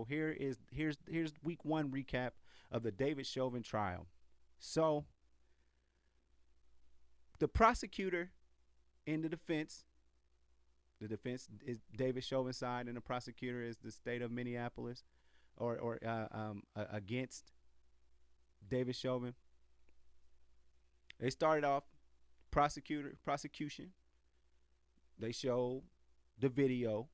here's week one recap of the David Chauvin trial. So the prosecutor in the defense is David Chauvin's side, and the prosecutor is the state of Minneapolis, or against David Chauvin. They started off prosecution. They showed the video,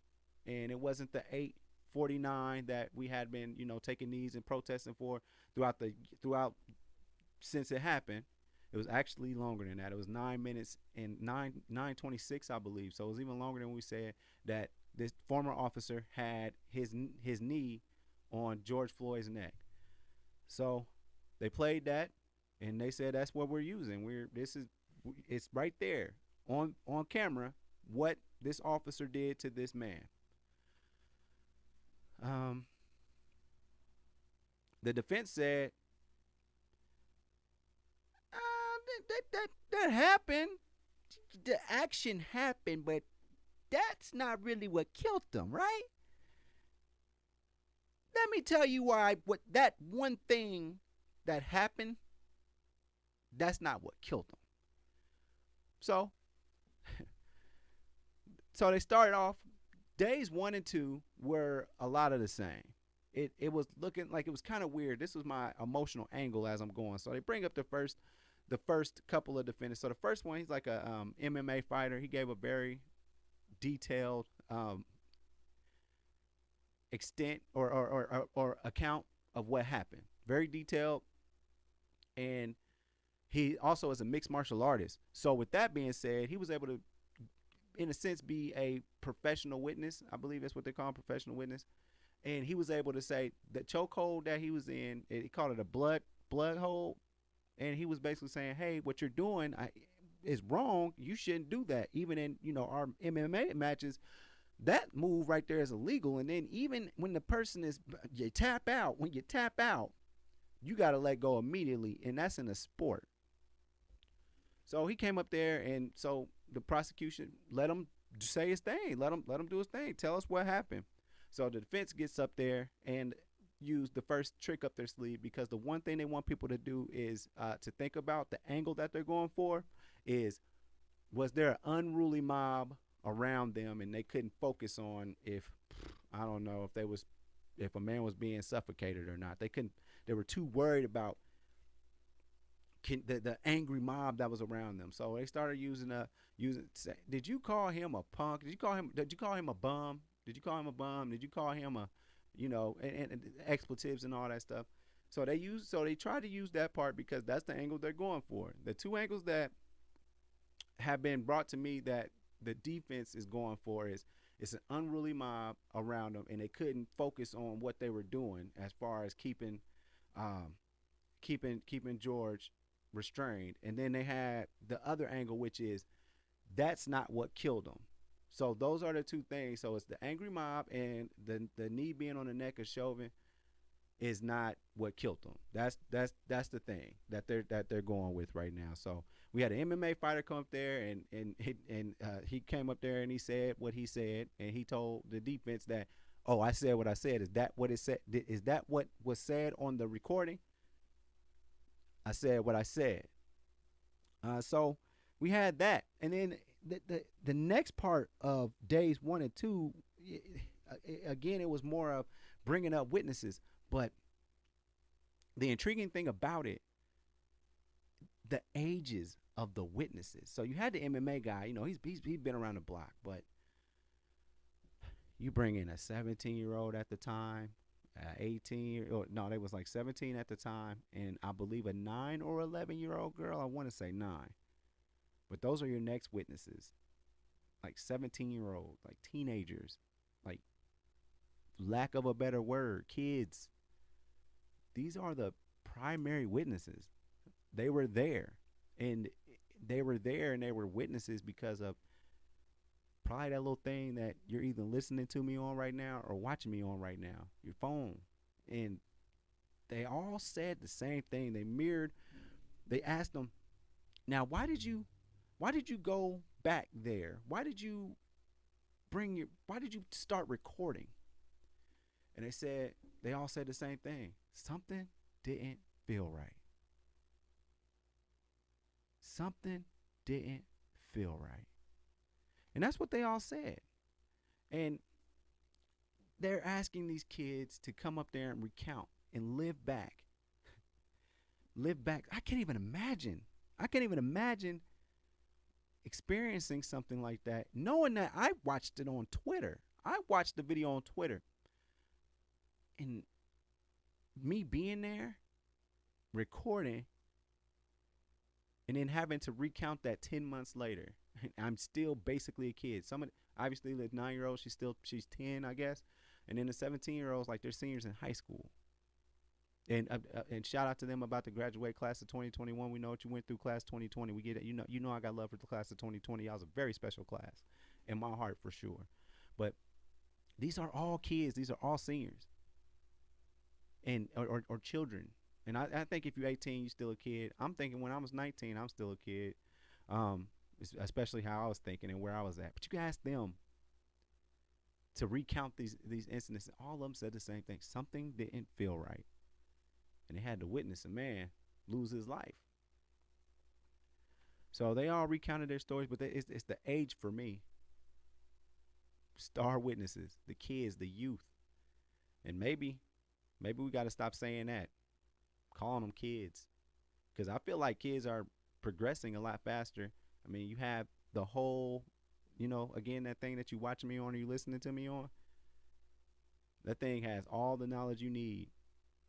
and it wasn't the 8:49 that we had been, taking knees and protesting for throughout since it happened. It was actually longer than that. It was 9 minutes and 9:26, I believe. So it was even longer than we said that this former officer had his knee on George Floyd's neck. So they played that, and they said that's what we're using. It's right there on camera what this officer did to this man. Um, the defense said that happened. The action happened, but that's not really what killed them, right? Let me tell you why. What that one thing that happened, that's not what killed them. So, so they started off. Days 1 and 2 were a lot of the same. It was looking like it was kind of weird. This was my emotional angle as I'm going. So they bring up the first couple of defendants. So the first one, he's like a MMA fighter. He gave a very detailed extent or account of what happened. Very detailed, and he also is a mixed martial artist. So with that being said, he was able to, in a sense, be a professional witness. I believe that's what they call a professional witness. And he was able to say the chokehold that he was in, he called it a blood hold. And he was basically saying, hey, what you're doing is wrong. You shouldn't do that. Even in, our MMA matches, that move right there is illegal. And then even when the person when you tap out, you got to let go immediately. And that's in a sport. So he came up there, and so the prosecution let him say his thing. Let him do his thing. Tell us what happened. So the defense gets up there and use the first trick up their sleeve, because the one thing they want people to do is to think about the angle that they're going for is, was there an unruly mob around them, and they couldn't focus on if, I don't know, if a man was being suffocated or not. They were too worried about the angry mob that was around them. So they started did you call him a punk? Did you call him a bum? Did you call him a bum? Did you call him a, and expletives and all that stuff? So they tried to use that part because that's the angle they're going for. The two angles that have been brought to me that the defense is going for is, it's an unruly mob around them, and they couldn't focus on what they were doing as far as keeping George restrained. And then they had the other angle, which is, that's not what killed them. So those are the two things. So it's the angry mob, and the knee being on the neck of Chauvin is not what killed them. That's the thing that they're going with right now. So we had an MMA fighter come up there, and he came up there and he said what he said, and he told the defense that, oh, I said what I said. Is that what it said? Is that what was said on the recording? I said what I said. So we had that, and then the next part of days 1 and 2, again, it was more of bringing up witnesses. But the intriguing thing about it, the ages of the witnesses. So you had the MMA guy, he's been around the block, but you bring in a 17-year-old at the time, 18, or no, they was like 17 at the time, and I believe a 9 or 11-year-old girl. I want to say 9. But those are your next witnesses, like 17-year-olds, like teenagers, like, lack of a better word, kids. These are the primary witnesses. They were there, and they were witnesses because of probably that little thing that you're either listening to me on right now or watching me on right now, your phone. And they all said the same thing. They asked them, now, why did you go back there? Why did you start recording? And they all said the same thing. Something didn't feel right. Something didn't feel right. And that's what they all said. And they're asking these kids to come up there and recount and live back. Live back. I can't even imagine. I can't even imagine experiencing something like that, knowing that I watched it on Twitter. I watched the video on Twitter. And me being there, recording, and then having to recount that 10 months later. I'm still basically a kid. Some of obviously the 9-year-old, she's 10, I guess. And then the 17-year-olds, like they're seniors in high school. And shout out to them about the graduate class of 2021. We know what you went through, class 2020. We get it. You know I got love for the class of 2020. I was a very special class in my heart for sure. But these are all kids. These are all seniors and or children. And I think if you're 18, you're still a kid. I'm thinking when I was 19, I'm still a kid. Especially how I was thinking and where I was at. But you can ask them to recount these incidents. All of them said the same thing. Something didn't feel right. And they had to witness a man lose his life. So they all recounted their stories, but it's the age for me. Star witnesses, the kids, the youth. And maybe we got to stop saying that, calling them kids. Because I feel like kids are progressing a lot faster. I mean, you have the whole, again, that thing that you watching me on or you listening to me on. That thing has all the knowledge you need.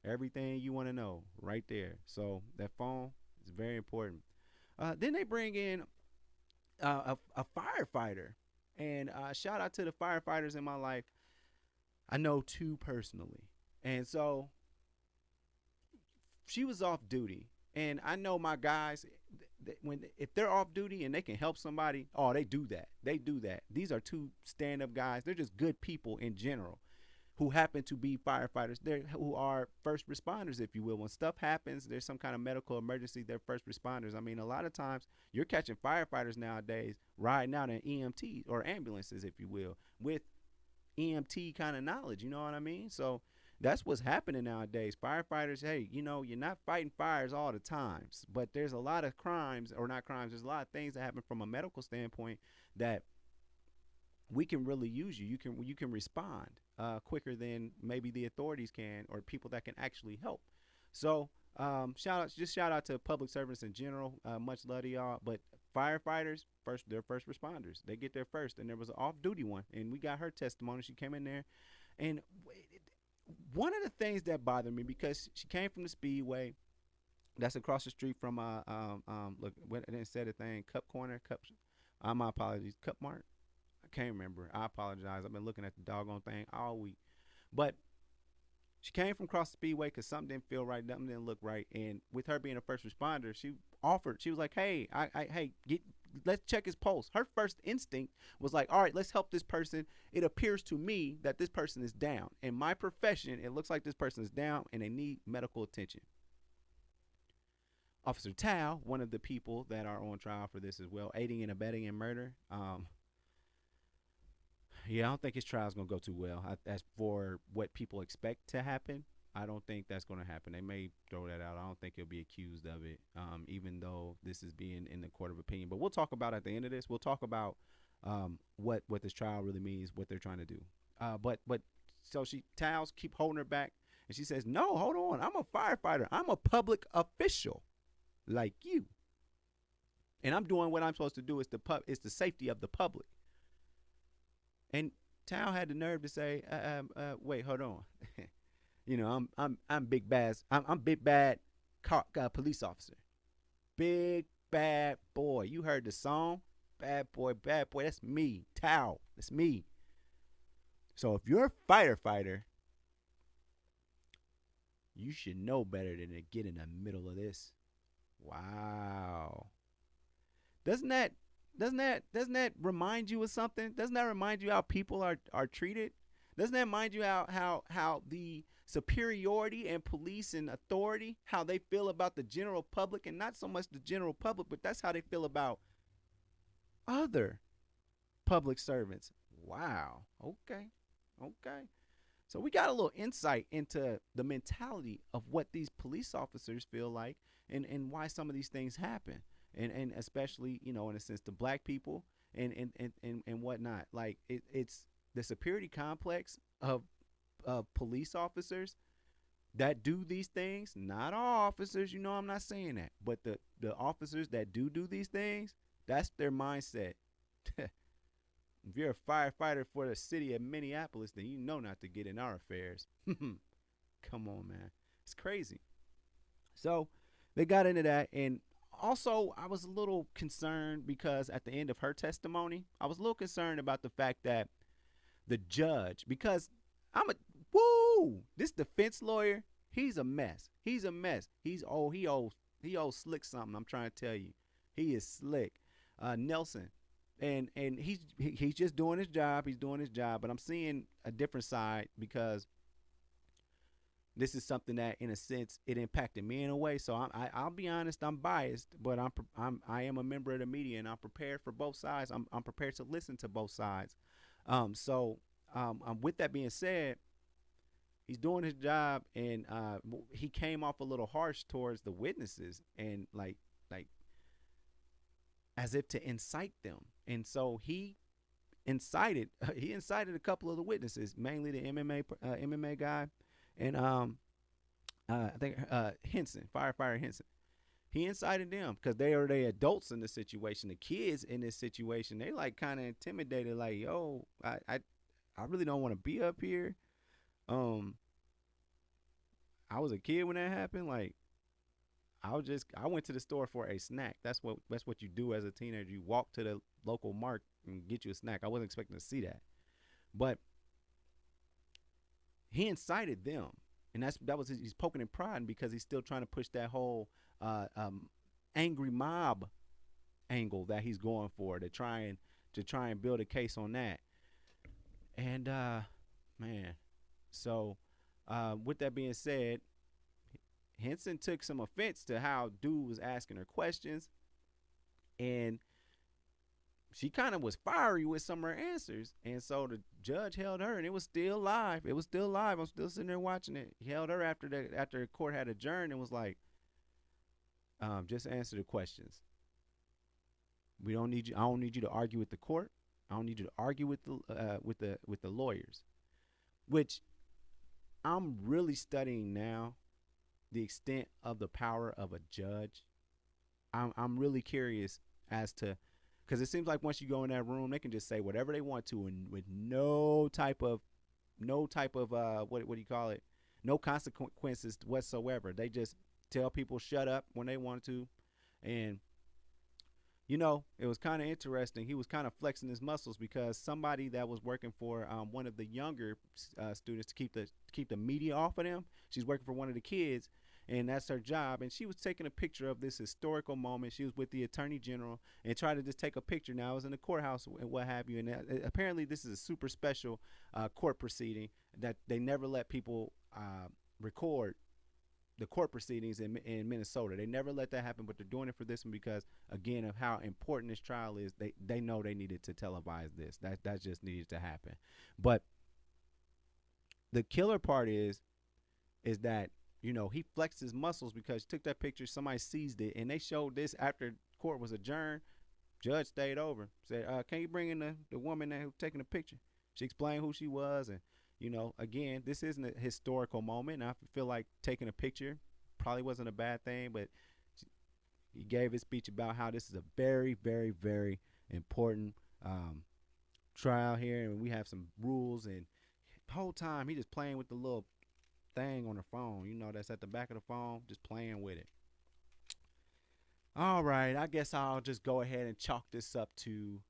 Everything you want to know right there. So that phone is very important. Then they bring in a firefighter. And shout out to the firefighters in my life. I know two personally. And so she was off duty. And I know my guys, if they're off duty and they can help somebody, they do that. They do that. These are two stand-up guys. They're just good people in general who happen to be firefighters. Who are first responders, if you will. When stuff happens, there's some kind of medical emergency, they're first responders. I mean, a lot of times you're catching firefighters nowadays riding out in EMTs or ambulances, if you will, with EMT kind of knowledge. You know what I mean? So that's what's happening nowadays. Firefighters, hey, you're not fighting fires all the times, but there's a lot of crimes, or not crimes, there's a lot of things that happen from a medical standpoint that we can really use you. You can respond quicker than maybe the authorities can, or people that can actually help. So shout out to public servants in general. Much love to y'all. But firefighters, they're first responders. They get there first. And there was an off-duty one, and we got her testimony. She came in there, and one of the things that bothered me, because she came from the Speedway, that's across the street from look, I didn't say the thing, Cup Corner, my apologies, Cup Mart. I can't remember. I apologize. I've been looking at the doggone thing all week. But she came from across the Speedway because something didn't feel right, something didn't look right. And with her being a first responder, she was like, hey, let's check his pulse. Her first instinct was like, all right, let's help this person. It appears to me that this person is down. In my profession, it looks like this person is down and they need medical attention. Officer Tao, one of the people that are on trial for this as well, aiding and abetting in murder. Yeah, I don't think his trial is going to go too well. As for what people expect to happen, I don't think that's going to happen. They may throw that out. I don't think he'll be accused of it, even though this is being in the court of opinion. But we'll talk about at the end of this. We'll talk about what this trial really means, what they're trying to do. But so Towels keep holding her back, and she says, "No, hold on. I'm a firefighter. I'm a public official, like you, and I'm doing what I'm supposed to do. It's the safety of the public." And Tao had the nerve to say, "Wait, hold on. I'm big bad. I'm big bad police officer. Big bad boy. You heard the song, bad boy. That's me, Tao. That's me. So if you're a firefighter, you should know better than to get in the middle of this." Wow. Doesn't that remind you of something? Doesn't that remind you how people are treated? Doesn't that remind you how the superiority and police and authority, how they feel about the general public, and not so much the general public, but that's how they feel about other public servants? Wow. Okay. So we got a little insight into the mentality of what these police officers feel like, and why some of these things happen. And especially, in a sense, the black people and whatnot. Like it's the superiority complex of police officers that do these things. Not all officers, I'm not saying that, but the officers that do these things, that's their mindset. If you're a firefighter for the city of Minneapolis, then you know not to get in our affairs. Come on, man. It's crazy. So they got into that. And also, I was a little concerned because at the end of her testimony, I was a little concerned about the fact that the judge, because this defense lawyer, he's a mess. He's a mess. He owes Slick something. I'm trying to tell you, he is slick. Nelson, and he's just doing his job. He's doing his job, but I'm seeing a different side because this is something that, in a sense, it impacted me in a way. So I'll be honest, I'm biased, but I am a member of the media, and I'm prepared for both sides. I'm prepared to listen to both sides. With that being said, he's doing his job, and he came off a little harsh towards the witnesses, and like as if to incite them. And so he incited a couple of the witnesses, mainly the MMA guy, and I think Henson, firefighter Henson. He incited them because they are the adults in the situation. The kids in this situation, they like kind of intimidated, like, yo, I really don't want to be up here. I was a kid when that happened. Like, I went to the store for a snack. That's what you do as a teenager. You walk to the local mart and get you a snack. I wasn't expecting to see that, but he incited them, and he's poking and prodding because he's still trying to push that whole angry mob angle that he's going for, to try and build a case on that. And man, so with that being said, Henson took some offense to how dude was asking her questions, and she kind of was fiery with some of her answers. And so the judge held her, and it was still live. I'm still sitting there watching it. He held her after the court had adjourned and was like, just answer the questions. I don't need you to argue with the court. I don't need you to argue with the lawyers, which I'm really studying now, the extent of the power of a judge. I'm really curious as to, because it seems like once you go in that room, they can just say whatever they want to, and with no type of what do you call it? No consequences whatsoever. They just tell people shut up when they want to. And it was kind of interesting. He was kind of flexing his muscles because somebody that was working for one of the younger students to keep the media off of them. She's working for one of the kids, and that's her job. And she was taking a picture of this historical moment. She was with the attorney general and tried to just take a picture. Now, it was in the courthouse and what have you. And apparently this is a super special court proceeding that they never let people record the court proceedings in Minnesota. They never let that happen, but they're doing it for this one because, again, of how important this trial is. They know they needed to televise this. That just needed to happen. But the killer part is that he flexed his muscles because he took that picture, somebody seized it, and they showed this after court was adjourned. Judge stayed over, said, can you bring in the woman that was taking the picture? She explained who she was, and again, this isn't a historical moment, and I feel like taking a picture probably wasn't a bad thing, but he gave his speech about how this is a very, very, very important trial here, and we have some rules, and the whole time he just playing with the little thing on the phone, that's at the back of the phone, just playing with it. All right, I guess I'll just go ahead and chalk this up to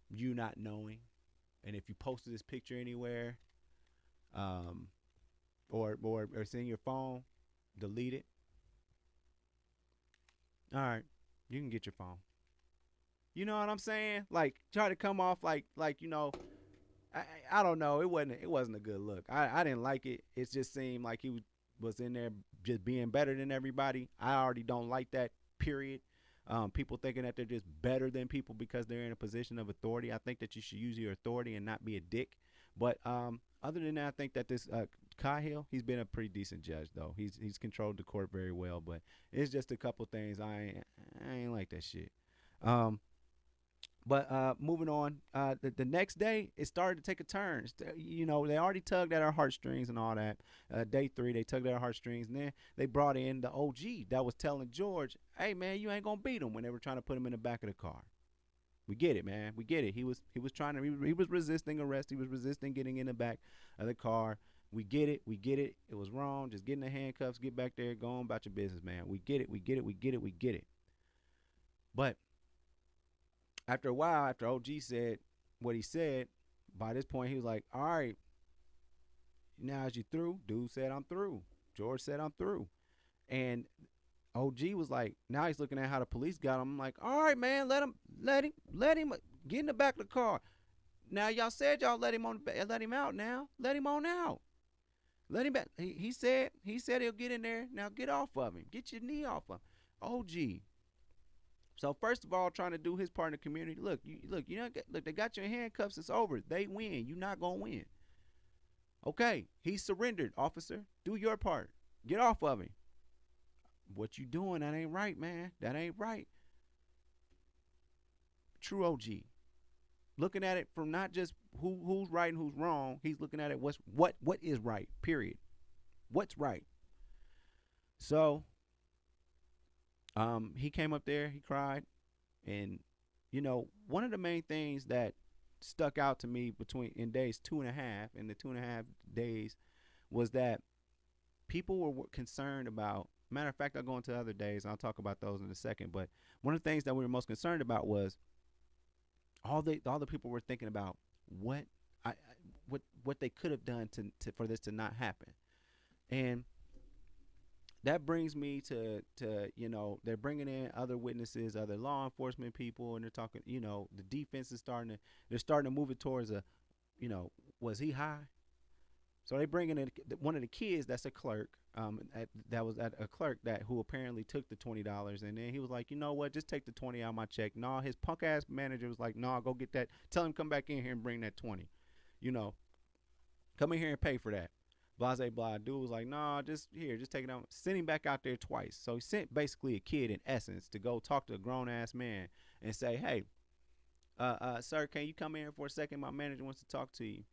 you not knowing, and if you posted this picture anywhere, or it's in your phone, delete it. All right, you can get your phone. You know what I'm saying? Like, try to come off like I don't know. It wasn't a good look. I didn't like it. It just seemed like he was in there just being better than everybody. I already don't like that, period. People thinking that they're just better than people because they're in a position of authority. I think that you should use your authority and not be a dick. But Other than that, I think that this Cahill, he's been a pretty decent judge though. He's controlled the court very well, but it's just a couple things I ain't like that shit. Um, but moving on, the next day it started to take a turn. You know, they already tugged at our heartstrings and all that. Day three, they tugged at our heartstrings, and then they brought in the OG that was telling George, "Hey man, you ain't gonna beat him." When they were trying to put him in the back of the car. We get it, man. We get it. He was trying to he was resisting arrest. He was resisting getting in the back of the car. We get it. We get it. It was wrong. Just get in the handcuffs. Get back there. Go on about your business, man. We get it. We get it. We get it. We get it. But after a while, after OG said what he said, by this point he was like, "All right, now is you through?" Dude said, "I'm through." George said, "I'm through." And OG was like, now he's looking at how the police got him. I'm like, all right, man, let him get in the back of the car. Now y'all said y'all let him out now. Let him on out. Let him back. He said he'll get in there. Now get off of him. Get your knee off of him. OG. So first of all, trying to do his part in the community. Look, they got you in handcuffs. It's over. They win. You're not gonna win. Okay, he surrendered, officer. Do your part. Get off of him. What you doing? That ain't right, man. That ain't right. True OG. Looking at it from not just who's right and who's wrong. He's looking at it what is right. Period. What's right. So, he came up there. He cried, and one of the main things that stuck out to me in days 2.5 and the 2.5 days was that people were concerned about. Matter of fact, I'll go into other days, and I'll talk about those in a second. But one of the things that we were most concerned about was all the people were thinking about what they could have done to for this to not happen. And that brings me to they're bringing in other witnesses, other law enforcement people, and they're talking. The defense is starting to move it towards was he high? So they bring in one of the kids that's a clerk, that was at a clerk who apparently took the $20, and then he was like, you know what, just take the 20 out of my check. No, his punk ass manager was like, no, go get that. Tell him come back in here and bring that 20. Come in here and pay for that. Blase blah. Dude was like, no, just take it out. Send him back out there twice. So he sent basically a kid in essence to go talk to a grown ass man and say, hey, sir, can you come in here for a second? My manager wants to talk to you.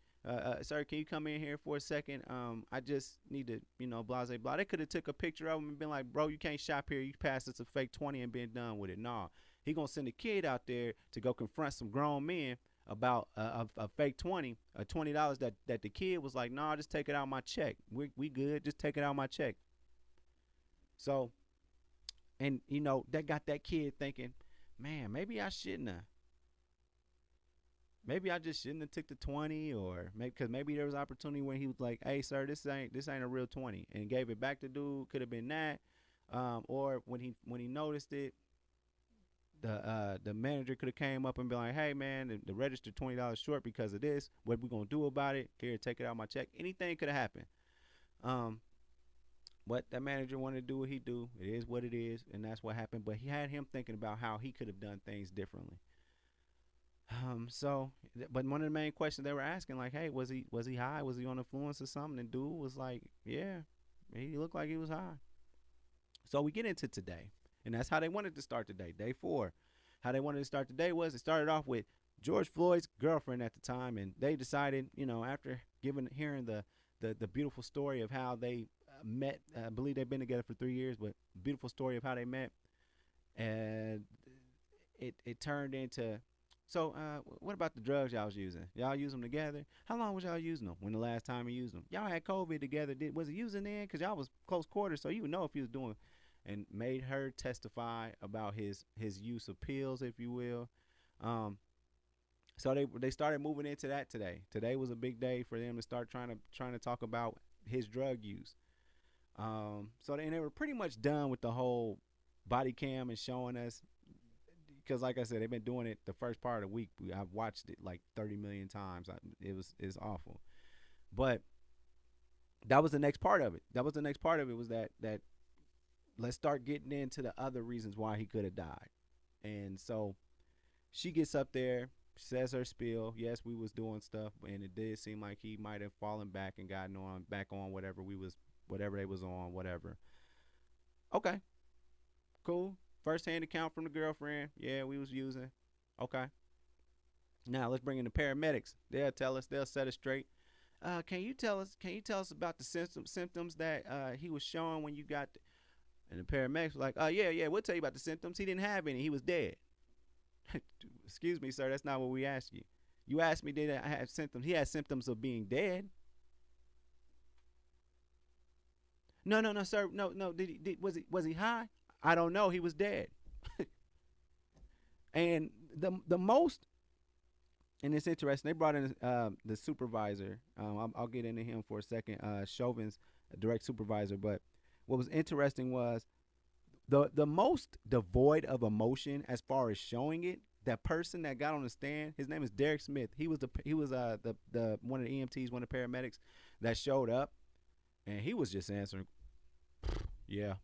Sir, can you come in here for a second? I just need to, blase blah. They could have took a picture of him and been like, bro, you can't shop here. You passed us a fake 20 and been done with it. Nah, he gonna send a kid out there to go confront some grown men about a fake 20, $20 that the kid was like, nah, just take it out of my check. We good. Just take it out of my check. So, and that got that kid thinking, man, maybe I shouldn't have. Maybe I just shouldn't have took the 20, or because maybe there was an opportunity when he was like, hey, sir, this ain't a real 20, and gave it back to dude. Could have been that. Or when he noticed it, the manager could have came up and been like, hey, man, the register $20 short because of this. What we going to do about it? Here, take it out of my check. Anything could have happened. But that manager wanted to do what he do. It is what it is, and that's what happened. But he had him thinking about how he could have done things differently. But one of the main questions they were asking, like, hey, was he high? Was he on influence or something? And dude was like, yeah, he looked like he was high. So we get into today, and that's how they wanted to start today, day 4. How they wanted to start today was it started off with George Floyd's girlfriend at the time, and they decided, after hearing the beautiful story of how they met. I believe they've been together for 3 years, but beautiful story of how they met, and it turned into. So, what about the drugs y'all was using? Y'all use them together? How long was y'all using them? When the last time you used them? Y'all had COVID together. Was he using then? Because y'all was close quarters, so you would know if he was doing. And made her testify about his use of pills, if you will. So they started moving into that today. Today was a big day for them to start trying to talk about his drug use. So they were pretty much done with the whole body cam and showing us. Because, like I said, they've been doing it the first part of the week. I've watched it like 30 million times. It's awful. But that was the next part of it. Was that let's start getting into the other reasons why he could have died. And so she gets up there says her spiel. Yes, we was doing stuff, and it did seem like he might have fallen back and gotten on back on whatever they was on, whatever. Okay, cool. First hand account from the girlfriend. Yeah, we was using. Okay. Now let's bring in the paramedics. They'll tell us. They'll set us straight. Can you tell us? Can you tell us about the symptoms that he was showing when you got? And the paramedics were like, "Oh yeah, we'll tell you about the symptoms. He didn't have any. He was dead." Excuse me, sir. That's not what we asked you. You asked me did I have symptoms. He had symptoms of being dead. No, sir. No. Was he high? I don't know. He was dead. And the most, and it's interesting. They brought in the supervisor. I'll get into him for a second. Chauvin's direct supervisor. But what was interesting was the most devoid of emotion as far as showing it. That person that got on the stand, his name is Derek Smith. He was the one of the EMTs, one of the paramedics that showed up, and he was just answering, yeah,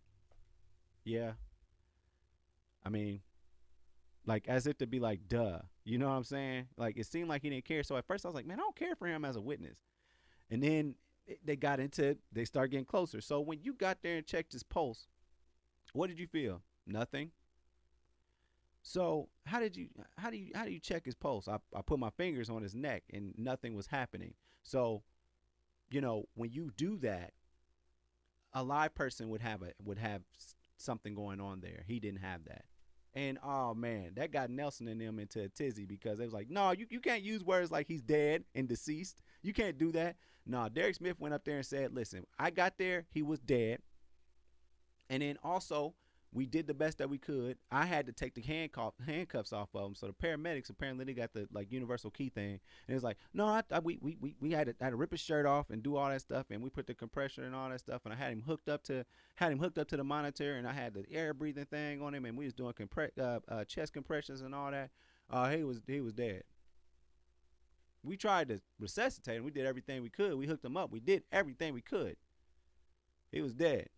yeah. I mean, like as if to be like, duh. You know what I'm saying? Like it seemed like he didn't care. So at first I was like, man, I don't care for him as a witness. And then they got into it. They start getting closer. So when you got there and checked his pulse, what did you feel? Nothing. So how do you check his pulse? I put my fingers on his neck and nothing was happening. So when you do that, a live person would have something going on there. He didn't have that. And oh man, that got Nelson and them into a tizzy because they was like, no, you can't use words like he's dead and deceased. You can't do that. No, Derek Smith went up there and said, listen, I got there, he was dead. And then also, we did the best that we could. I had to take the handcuffs off of him. So the paramedics apparently they got the like universal key thing, and it was like, no, we had to rip his shirt off and do all that stuff, and we put the compressor and all that stuff, and I had him hooked up to the monitor, and I had the air breathing thing on him, and we was doing chest compressions and all that. He was dead. We tried to resuscitate him. We did everything we could. We hooked him up. We did everything we could. He was dead.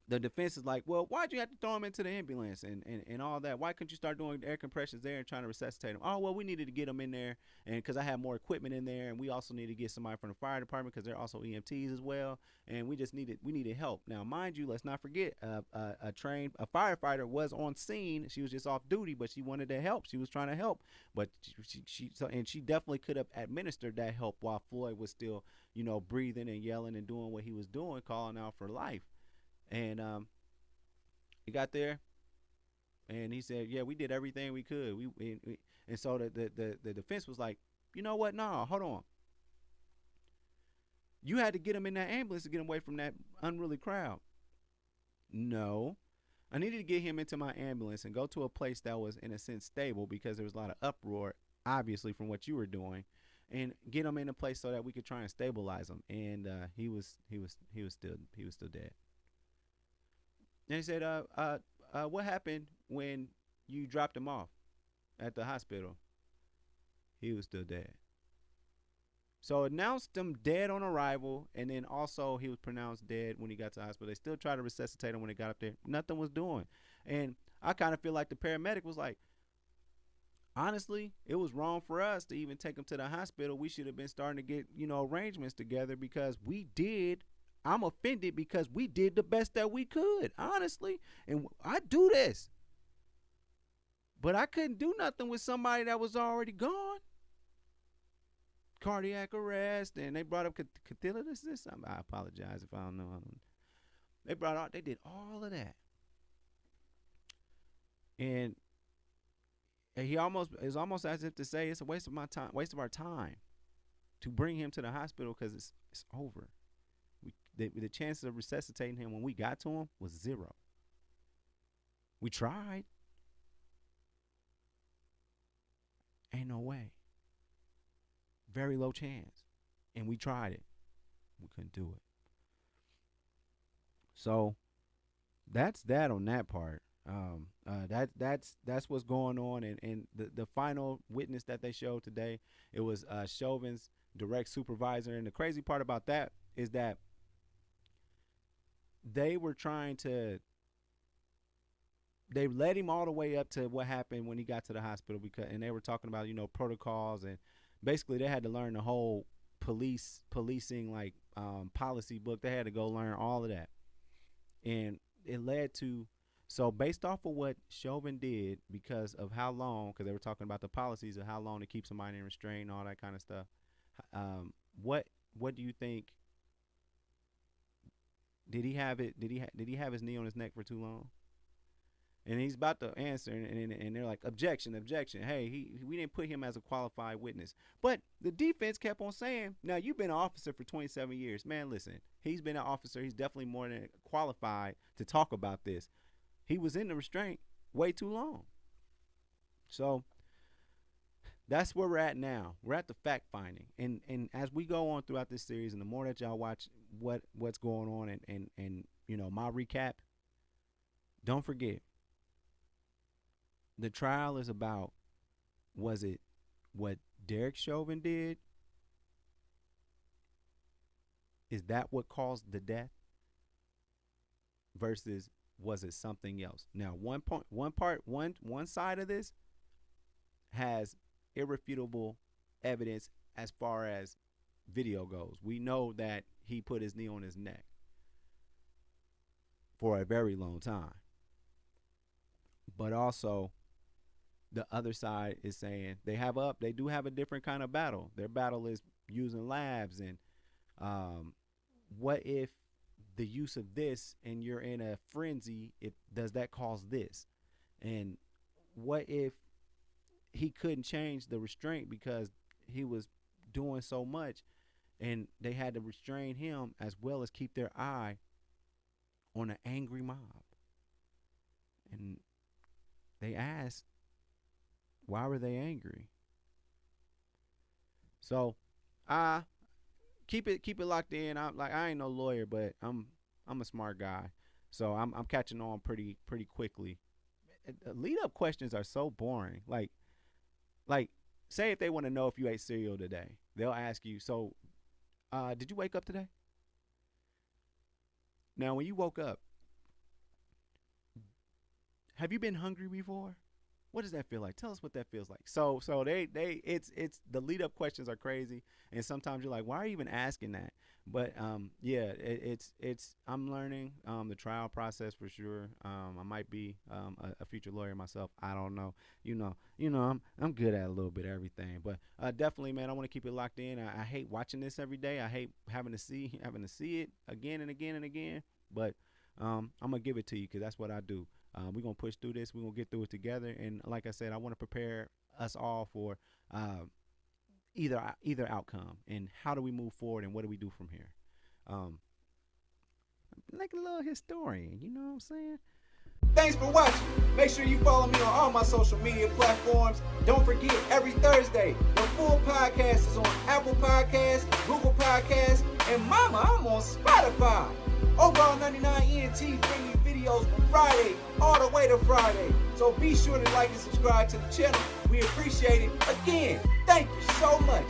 The defense is like, well, why'd you have to throw him into the ambulance and all that? Why couldn't you start doing air compressions there and trying to resuscitate him? Oh, well, we needed to get him in there, and because I had more equipment in there, and we also need to get somebody from the fire department because they're also EMTs as well, and we needed help. Now, mind you, let's not forget, a firefighter was on scene. She was just off duty, but she wanted to help. She was trying to help, but she definitely could have administered that help while Floyd was still, breathing and yelling and doing what he was doing, calling out for life. And he got there, and he said, "Yeah, we did everything we could." And so the defense was like, "You know what? No, hold on. You had to get him in that ambulance to get him away from that unruly crowd." No, I needed to get him into my ambulance and go to a place that was in a sense stable because there was a lot of uproar, obviously from what you were doing, and get him in a place so that we could try and stabilize him. And he was still dead. And he said, what happened when you dropped him off at the hospital? He was still dead. So announced him dead on arrival, and then also he was pronounced dead when he got to the hospital. They still tried to resuscitate him when they got up there. Nothing was doing. And I kind of feel like the paramedic was like, honestly, it was wrong for us to even take him to the hospital. We should have been starting to get, arrangements together because I'm offended because we did the best that we could, honestly. And I do this. But I couldn't do nothing with somebody that was already gone. Cardiac arrest, and they brought up catheterization. I apologize if I don't know. They did all of that. And it's almost as if to say it's a waste of our time to bring him to the hospital because it's over. The chances of resuscitating him when we got to him was 0. We tried. Ain't no way. Very low chance. And we tried it. We couldn't do it. So that's that on that part. That's what's going on. And the final witness that they showed today, it was Chauvin's direct supervisor. And the crazy part about that is that they were trying to they led him all the way up to what happened when he got to the hospital, and they were talking about, you know, protocols, and basically they had to learn the whole policing like policy book. They had to go learn all of that, and it led to, so based off of what Chauvin did, because of how long, because they were talking about the policies of how long to keep somebody in restraint and all that kind of stuff. What do you think? Did he have it? Did he have his knee on his neck for too long? And he's about to answer, and they're like, objection. Hey, we didn't put him as a qualified witness. But the defense kept on saying, now, you've been an officer for 27 years. Man, listen, he's been an officer. He's definitely more than qualified to talk about this. He was in the restraint way too long. So that's where we're at now. We're at the fact finding. And as we go on throughout this series, and the more that y'all watch what's going on and you know, my recap, don't forget, the trial is about, was it what Derek Chauvin did? Is that what caused the death? Versus, was it something else? Now, one side of this has irrefutable evidence as far as video goes. We know that he put his knee on his neck for a very long time. But also, the other side is saying they do have a different kind of battle. Their battle is using labs, and what if the use of this and you're in a frenzy, does that cause this? And what if he couldn't change the restraint because he was doing so much, and they had to restrain him as well as keep their eye on an angry mob? And they asked, why were they angry? So keep it locked in. I ain't no lawyer, but I'm a smart guy, so I'm catching on pretty quickly. Lead up questions are so boring. Like say if they want to know if you ate cereal today, they'll ask you, so did you wake up today? Now, when you woke up, have you been hungry before? What does that feel like? Tell us what that feels like. So it's the lead up questions are crazy, and sometimes you're like, why are you even asking that? But yeah, it's I'm learning the trial process for sure. I might be a future lawyer myself. I don't know. You know, I'm good at a little bit of everything. But definitely, man, I want to keep it locked in. I hate watching this every day. I hate having to see it again and again and again. But I'm gonna give it to you because that's what I do. We're going to push through this. We're going to get through it together. And like I said, I want to prepare us all for either outcome. And how do we move forward, and what do we do from here? Like a little historian, you know what I'm saying? Thanks for watching. Make sure you follow me on all my social media platforms. Don't forget, every Thursday, the full podcast is on Apple Podcasts, Google Podcasts, and mama, I'm on Spotify. Overall 99 ENT bring you videos from Friday all the way to Friday. So be sure to like and subscribe to the channel. We appreciate it. Again, thank you so much.